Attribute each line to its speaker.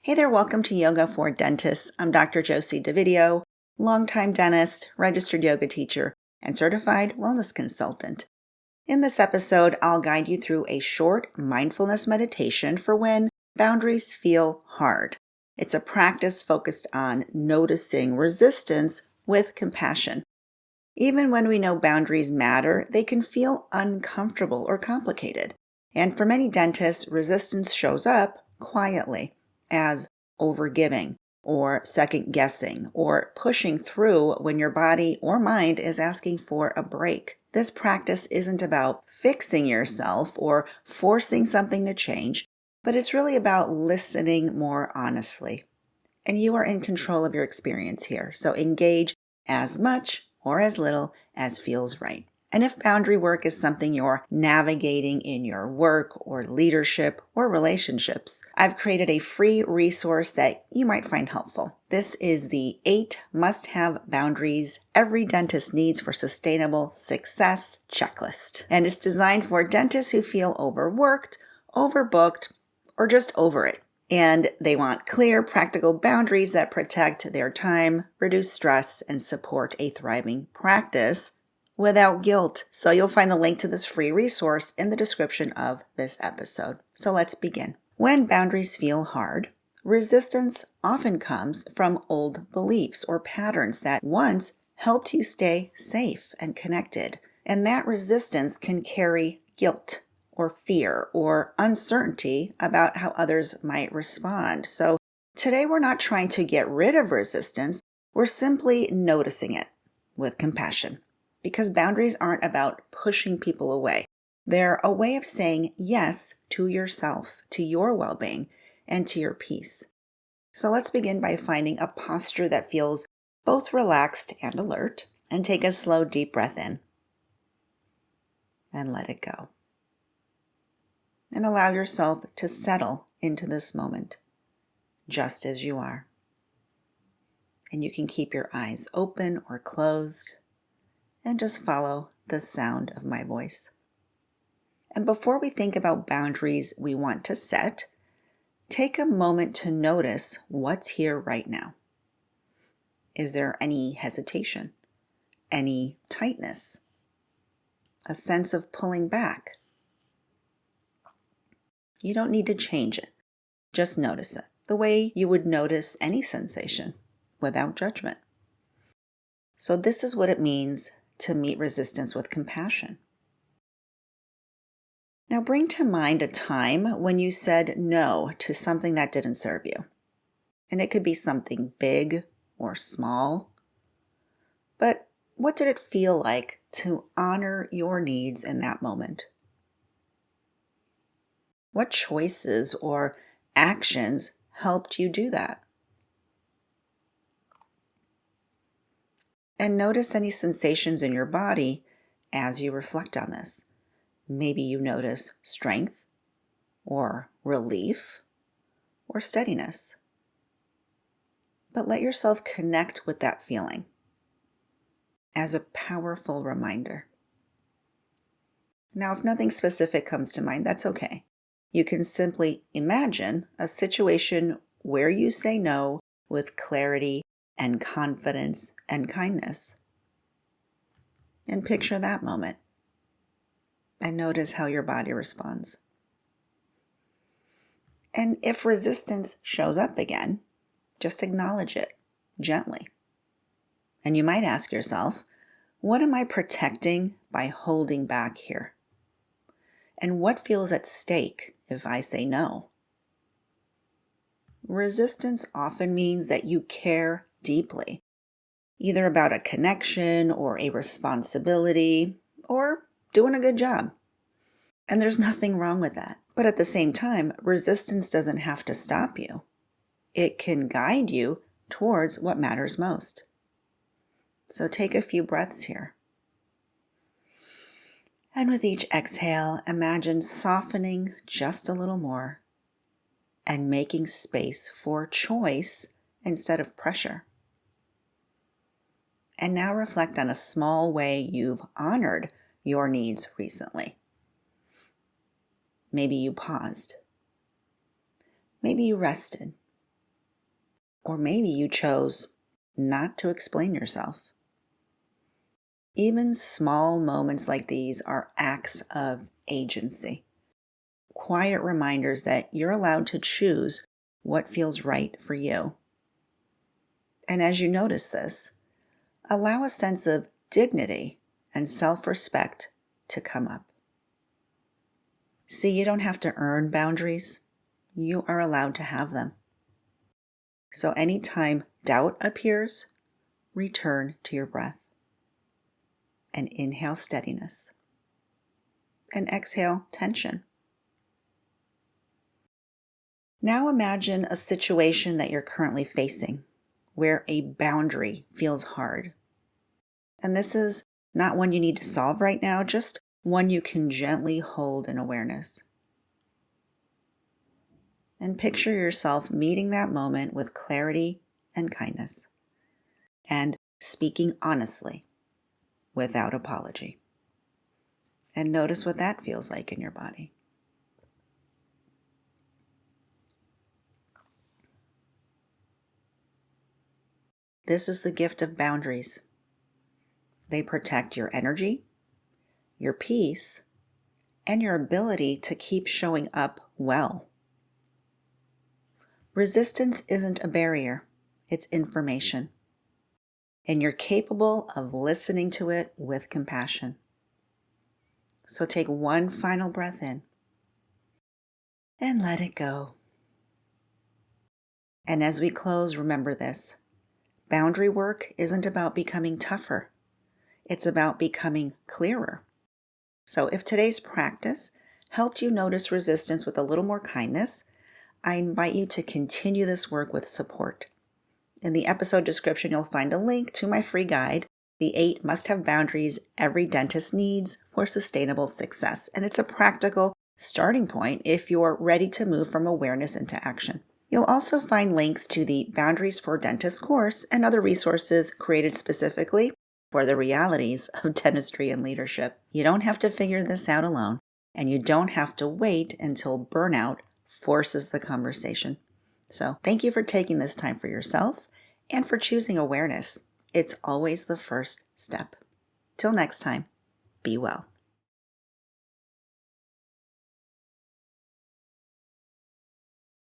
Speaker 1: Hey there, welcome to Yoga for Dentists. I'm Dr. Josie DeVideo, longtime dentist, registered yoga teacher, and certified wellness consultant. In this episode, I'll guide you through a short mindfulness meditation for when boundaries feel hard. It's a practice focused on noticing resistance with compassion. Even when we know boundaries matter, they can feel uncomfortable or complicated. And for many dentists, resistance shows up quietly as overgiving or second guessing or pushing through when your body or mind is asking for a break. This practice isn't about fixing yourself or forcing something to change, but it's really about listening more honestly. And you are in control of your experience here, so engage as much or as little as feels right. And if boundary work is something you're navigating in your work or leadership or relationships, I've created a free resource that you might find helpful. This is the 8 must-have boundaries every dentist needs for sustainable success checklist. And it's designed for dentists who feel overworked, overbooked, or just over it. And they want clear, practical boundaries that protect their time, reduce stress, and support a thriving practice without guilt. So you'll find the link to this free resource in the description of this episode. So let's begin. When boundaries feel hard, resistance often comes from old beliefs or patterns that once helped you stay safe and connected. And that resistance can carry guilt or fear or uncertainty about how others might respond. So today we're not trying to get rid of resistance, we're simply noticing it with compassion. Because boundaries aren't about pushing people away. They're a way of saying yes to yourself, to your well-being, and to your peace. So let's begin by finding a posture that feels both relaxed and alert, and take a slow, deep breath in. And let it go. And allow yourself to settle into this moment, just as you are. And you can keep your eyes open or closed, and just follow the sound of my voice. And before we think about boundaries we want to set, take a moment to notice what's here right now. Is there any hesitation, any tightness, a sense of pulling back? You don't need to change it. Just notice it, the way you would notice any sensation, without judgment. So this is what it means to meet resistance with compassion. Now bring to mind a time when you said no to something that didn't serve you. And it could be something big or small. But what did it feel like to honor your needs in that moment? What choices or actions helped you do that? And notice any sensations in your body as you reflect on this. Maybe you notice strength, or relief, or steadiness. But let yourself connect with that feeling as a powerful reminder. Now, if nothing specific comes to mind, that's okay. You can simply imagine a situation where you say no with clarity and confidence and kindness. And picture that moment. And notice how your body responds. And if resistance shows up again, just acknowledge it gently. And you might ask yourself, what am I protecting by holding back here? And what feels at stake if I say no? Resistance often means that you care deeply, either about a connection or a responsibility or doing a good job. And there's nothing wrong with that. But at the same time, resistance doesn't have to stop you. It can guide you towards what matters most. So take a few breaths here. And with each exhale, imagine softening just a little more and making space for choice instead of pressure. And now reflect on a small way you've honored your needs recently. Maybe you paused. Maybe you rested. Or maybe you chose not to explain yourself. Even small moments like these are acts of agency, quiet reminders that you're allowed to choose what feels right for you. And as you notice this, allow a sense of dignity and self-respect to come up. See, you don't have to earn boundaries. You are allowed to have them. So anytime doubt appears, return to your breath. And inhale steadiness. And exhale tension. Now imagine a situation that you're currently facing where a boundary feels hard. And this is not one you need to solve right now, just one you can gently hold in awareness. And picture yourself meeting that moment with clarity and kindness, and speaking honestly without apology. And notice what that feels like in your body. This is the gift of boundaries. They protect your energy, your peace, and your ability to keep showing up well. Resistance isn't a barrier, it's information. And you're capable of listening to it with compassion. So take one final breath in and let it go. And as we close, remember this. Boundary work isn't about becoming tougher. It's about becoming clearer. So if today's practice helped you notice resistance with a little more kindness, I invite you to continue this work with support. In the episode description, you'll find a link to my free guide, The 8 Must-Have Boundaries Every Dentist Needs for Sustainable Success. And it's a practical starting point if you're ready to move from awareness into action. You'll also find links to the Boundaries for Dentists course and other resources created specifically for the realities of dentistry and leadership. You don't have to figure this out alone, and you don't have to wait until burnout forces the conversation. So thank you for taking this time for yourself and for choosing awareness. It's always the first step. Till next time, be well.